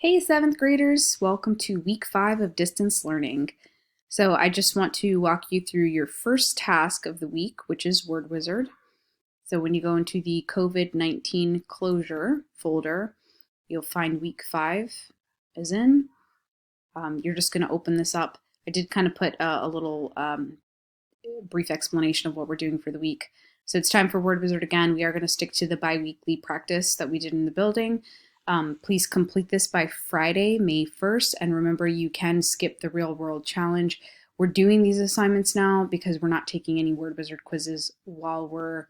Hey, 7th graders, welcome to week 5 of distance learning. So I just want to walk you through your first task of the week, which is Word Wizard. So when you go into the COVID-19 closure folder, you'll find week 5 is in. You're just going to open this up. I did kind of put a little brief explanation of what we're doing for the week. So it's time for Word Wizard again. We are going to stick to the bi-weekly practice that we did in the building. Please complete this by Friday, May 1st, and remember you can skip the real world challenge. We're doing these assignments now because we're not taking any Word Wizard quizzes while we're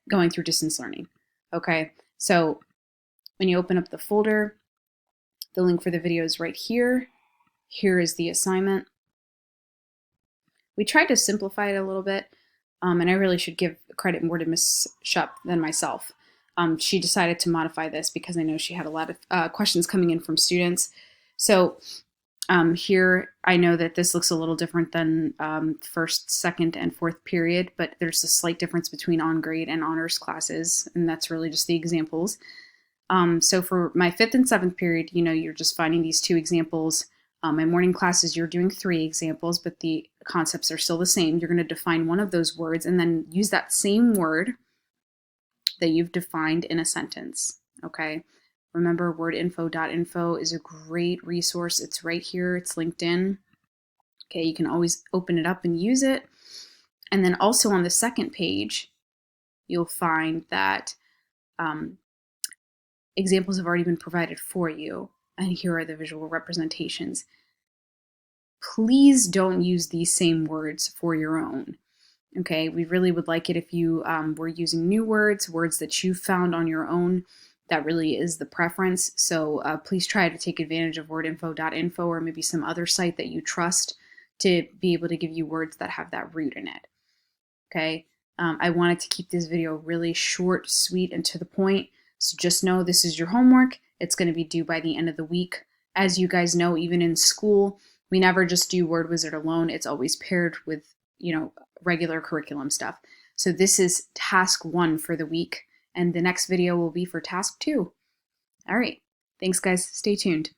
going through distance learning. Okay, so when you open up the folder, the link for the video is right here. Here is the assignment. We tried to simplify it a little bit, and I really should give credit more to Miss Shupp than myself. She decided to modify this because I know she had a lot of questions coming in from students. So here, I know that this looks a little different than first, second, and fourth period, but there's a slight difference between on-grade and honors classes, and that's really just the examples. So for my 5th and 7th period, you're just finding these 2 examples. My morning classes, you're doing 3 examples, but the concepts are still the same. You're going to define one of those words and then use that same word that you've defined in a sentence, okay? Remember, wordinfo.info is a great resource. It's right here. It's linked in. Okay, you can always open it up and use it. And then also on the second page, you'll find that examples have already been provided for you. And here are the visual representations. Please don't use these same words for your own. Okay, we really would like it if you were using new words that you found on your own. That really is the preference. So please try to take advantage of wordinfo.info or maybe some other site that you trust to be able to give you words that have that root in it. Okay, I wanted to keep this video really short, sweet, and to the point. So just know this is your homework. It's going to be due by the end of the week. As you guys know, even in school, we never just do Word Wizard alone. It's always paired with, regular curriculum stuff. So this is task 1 for the week, and the next video will be for task 2. All right. Thanks, guys. Stay tuned.